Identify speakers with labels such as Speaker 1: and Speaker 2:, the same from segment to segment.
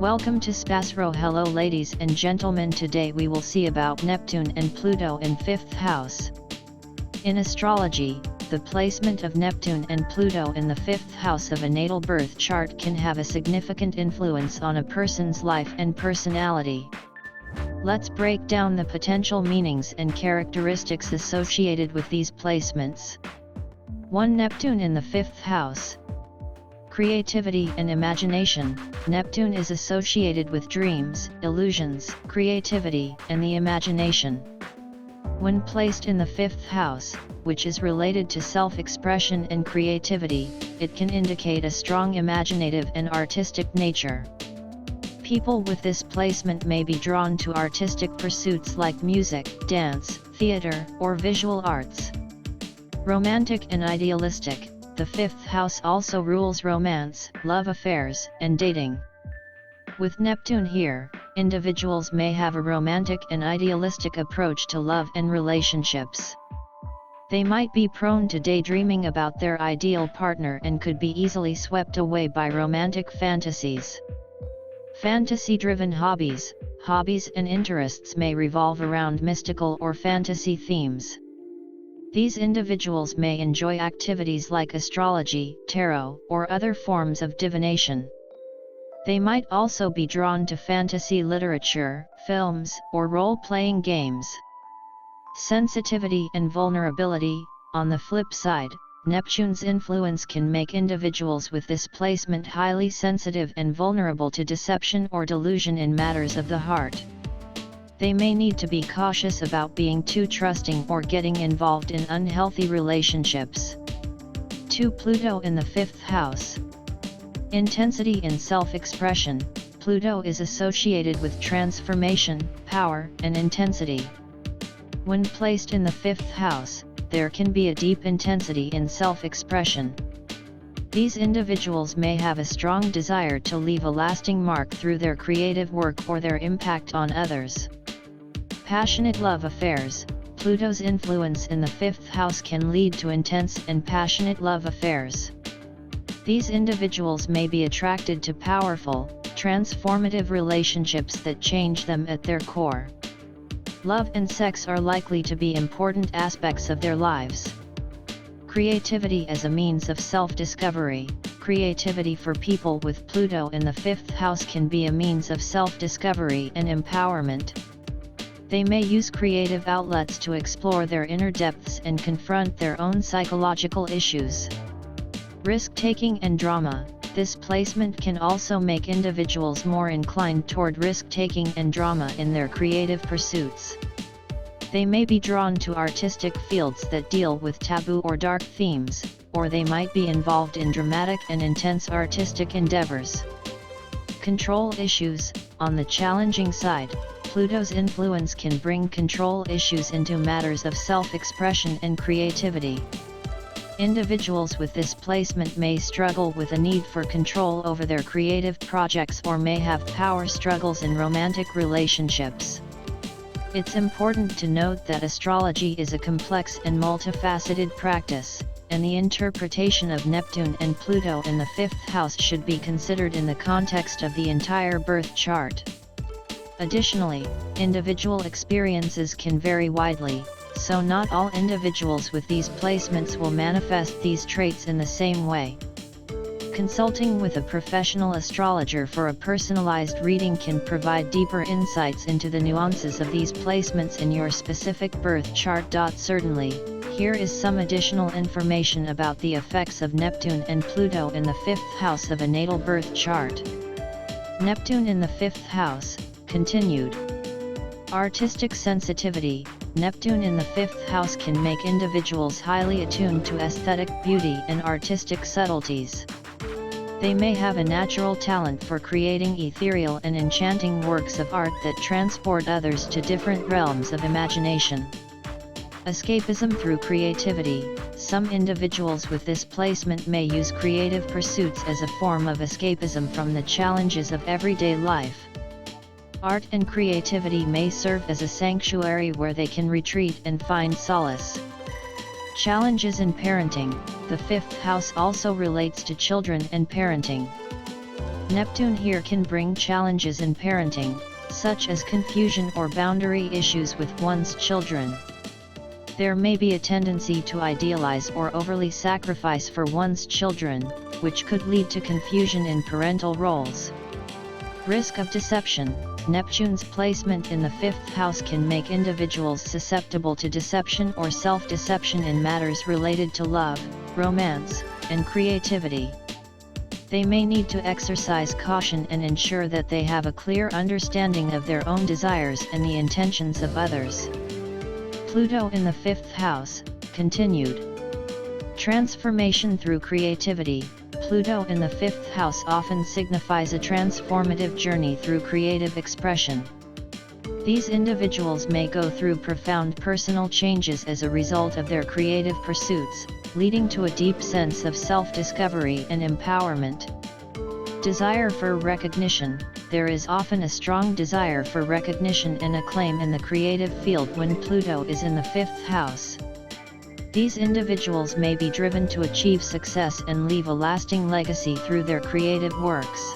Speaker 1: Welcome to SPASRO. Hello ladies and gentlemen, today we will see about Neptune and Pluto in 5th house. In astrology, the placement of Neptune and Pluto in the 5th house of a natal birth chart can have a significant influence on a person's life and personality. Let's break down the potential meanings and characteristics associated with these placements. 1. Neptune in the 5th house. Creativity and imagination. Neptune is associated with dreams, illusions, creativity, and the imagination. When placed in the 5th house, which is related to self-expression and creativity, it can indicate a strong imaginative and artistic nature. People with this placement may be drawn to artistic pursuits like music, dance, theater, or visual arts. Romantic and idealistic. The 5th house also rules romance, love affairs, and dating. With Neptune here, individuals may have a romantic and idealistic approach to love and relationships. They might be prone to daydreaming about their ideal partner and could be easily swept away by romantic fantasies. Fantasy-driven hobbies and interests may revolve around mystical or fantasy themes. These individuals may enjoy activities like astrology, tarot, or other forms of divination. They might also be drawn to fantasy literature, films, or role-playing games. Sensitivity and vulnerability. On the flip side, Neptune's influence can make individuals with this placement highly sensitive and vulnerable to deception or delusion in matters of the heart. They may need to be cautious about being too trusting or getting involved in unhealthy relationships. 2. Pluto in the 5th house. Intensity in self-expression. Pluto is associated with transformation, power, and intensity. When placed in the 5th house, there can be a deep intensity in self-expression. These individuals may have a strong desire to leave a lasting mark through their creative work or their impact on others. Passionate love affairs. Pluto's influence in the 5th house can lead to intense and passionate love affairs. These individuals may be attracted to powerful, transformative relationships that change them at their core. Love and sex are likely to be important aspects of their lives. Creativity as a means of self-discovery. Creativity for people with Pluto in the 5th house can be a means of self-discovery and empowerment. They may use creative outlets to explore their inner depths and confront their own psychological issues. Risk-taking and drama. This placement can also make individuals more inclined toward risk-taking and drama in their creative pursuits. They may be drawn to artistic fields that deal with taboo or dark themes, or they might be involved in dramatic and intense artistic endeavors. Control issues. On the challenging side, Pluto's influence can bring control issues into matters of self-expression and creativity. Individuals with this placement may struggle with a need for control over their creative projects or may have power struggles in romantic relationships. It's important to note that astrology is a complex and multifaceted practice, and the interpretation of Neptune and Pluto in the 5th house should be considered in the context of the entire birth chart. Additionally, individual experiences can vary widely, so not all individuals with these placements will manifest these traits in the same way. Consulting with a professional astrologer for a personalized reading can provide deeper insights into the nuances of these placements in your specific birth chart. Certainly, here is some additional information about the effects of Neptune and Pluto in the 5th house of a natal birth chart. Neptune in the 5th house. Continued. Artistic sensitivity. Neptune in the 5th house can make individuals highly attuned to aesthetic beauty and artistic subtleties. They may have a natural talent for creating ethereal and enchanting works of art that transport others to different realms of imagination. Escapism through creativity. Some individuals with this placement may use creative pursuits as a form of escapism from the challenges of everyday life. Art and creativity may serve as a sanctuary where they can retreat and find solace. Challenges in parenting. The 5th house also relates to children and parenting. Neptune here can bring challenges in parenting, such as confusion or boundary issues with one's children. There may be a tendency to idealize or overly sacrifice for one's children, which could lead to confusion in parental roles. Risk of deception. Neptune's placement in the 5th house can make individuals susceptible to deception or self-deception in matters related to love, romance, and creativity. They may need to exercise caution and ensure that they have a clear understanding of their own desires and the intentions of others. Pluto in the 5th house, continued. Transformation through creativity. Pluto in the 5th house often signifies a transformative journey through creative expression. These individuals may go through profound personal changes as a result of their creative pursuits, leading to a deep sense of self-discovery and empowerment. Desire for recognition. There is often a strong desire for recognition and acclaim in the creative field when Pluto is in the 5th house. These individuals may be driven to achieve success and leave a lasting legacy through their creative works.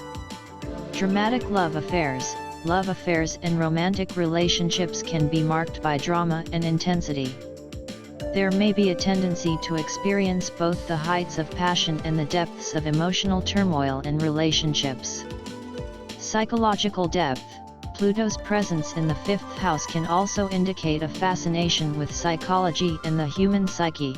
Speaker 1: Dramatic love affairs. Love affairs and romantic relationships can be marked by drama and intensity. There may be a tendency to experience both the heights of passion and the depths of emotional turmoil in relationships. Psychological depth. Pluto's presence in the 5th house can also indicate a fascination with psychology and the human psyche.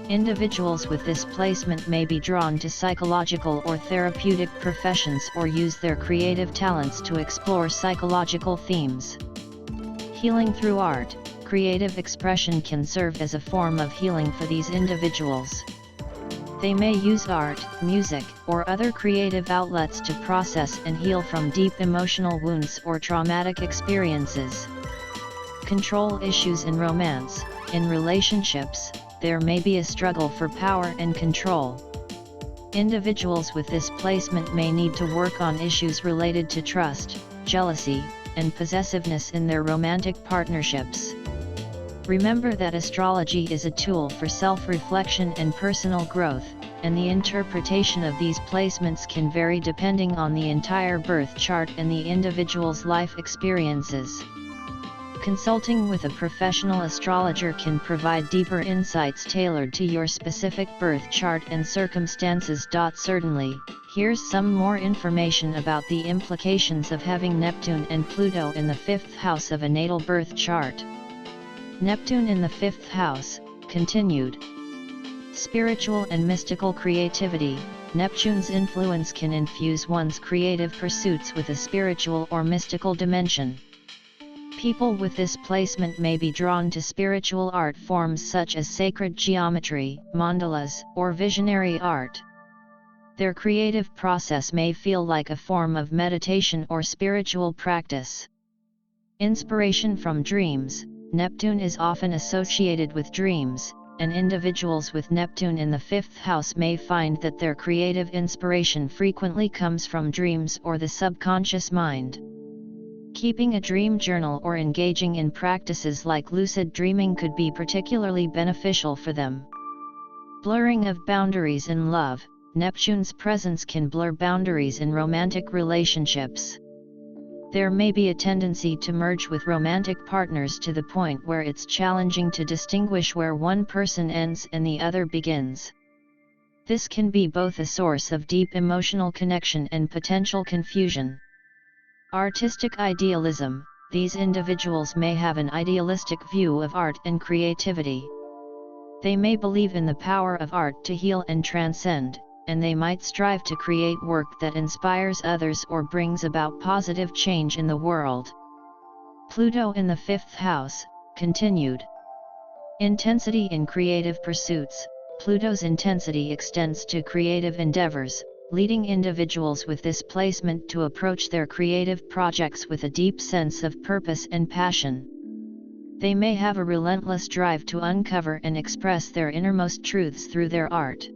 Speaker 1: Individuals with this placement may be drawn to psychological or therapeutic professions or use their creative talents to explore psychological themes. Healing through art. Creative expression can serve as a form of healing for these individuals. They may use art, music, or other creative outlets to process and heal from deep emotional wounds or traumatic experiences. Control issues in romance. In relationships, there may be a struggle for power and control. Individuals with this placement may need to work on issues related to trust, jealousy, and possessiveness in their romantic partnerships. Remember that astrology is a tool for self-reflection and personal growth, and the interpretation of these placements can vary depending on the entire birth chart and the individual's life experiences. Consulting with a professional astrologer can provide deeper insights tailored to your specific birth chart and circumstances. Certainly, here's some more information about the implications of having Neptune and Pluto in the 5th house of a natal birth chart. Neptune in the 5th house, continued. Spiritual and mystical creativity. Neptune's influence can infuse one's creative pursuits with a spiritual or mystical dimension. People with this placement may be drawn to spiritual art forms such as sacred geometry, mandalas, or visionary art. Their creative process may feel like a form of meditation or spiritual practice. Inspiration from dreams. Neptune is often associated with dreams, and individuals with Neptune in the 5th house may find that their creative inspiration frequently comes from dreams or the subconscious mind. Keeping a dream journal or engaging in practices like lucid dreaming could be particularly beneficial for them. Blurring of boundaries in love. Neptune's presence can blur boundaries in romantic relationships. There may be a tendency to merge with romantic partners to the point where it's challenging to distinguish where one person ends and the other begins. This can be both a source of deep emotional connection and potential confusion. Artistic idealism. These individuals may have an idealistic view of art and creativity. They may believe in the power of art to heal and transcend, and they might strive to create work that inspires others or brings about positive change in the world. Pluto in the 5th house, continued. Intensity in creative pursuits. Pluto's intensity extends to creative endeavors, leading individuals with this placement to approach their creative projects with a deep sense of purpose and passion. They may have a relentless drive to uncover and express their innermost truths through their art.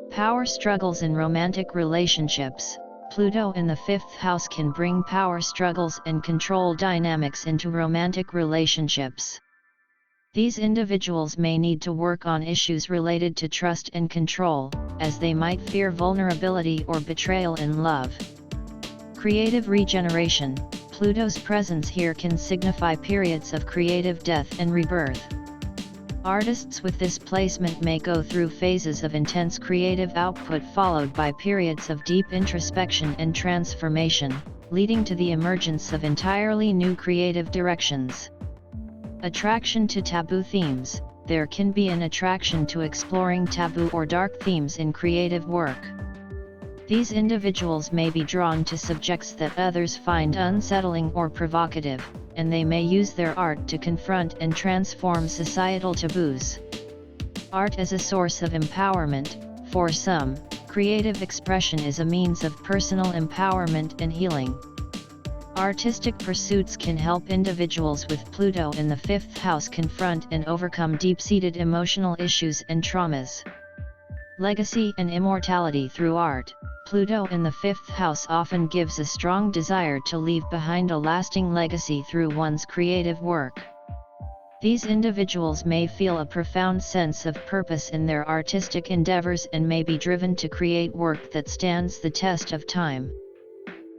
Speaker 1: Power struggles in romantic relationships. Pluto in the 5th house can bring power struggles and control dynamics into romantic relationships. These individuals may need to work on issues related to trust and control, as they might fear vulnerability or betrayal in love. Creative regeneration. Pluto's presence here can signify periods of creative death and rebirth. Artists with this placement may go through phases of intense creative output followed by periods of deep introspection and transformation, leading to the emergence of entirely new creative directions. Attraction to taboo themes. There can be an attraction to exploring taboo or dark themes in creative work. These individuals may be drawn to subjects that others find unsettling or provocative, and they may use their art to confront and transform societal taboos. Art as a source of empowerment. For some, creative expression is a means of personal empowerment and healing. Artistic pursuits can help individuals with Pluto in the 5th house confront and overcome deep-seated emotional issues and traumas. Legacy and immortality through art. Pluto in the 5th house often gives a strong desire to leave behind a lasting legacy through one's creative work. These individuals may feel a profound sense of purpose in their artistic endeavors and may be driven to create work that stands the test of time.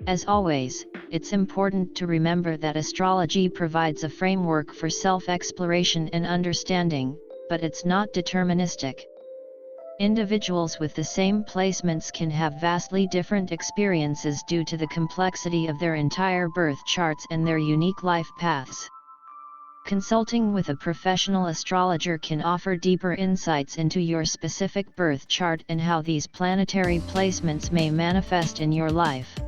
Speaker 1: As always, it's important to remember that astrology provides a framework for self-exploration and understanding, but it's not deterministic. Individuals with the same placements can have vastly different experiences due to the complexity of their entire birth charts and their unique life paths. Consulting with a professional astrologer can offer deeper insights into your specific birth chart and how these planetary placements may manifest in your life.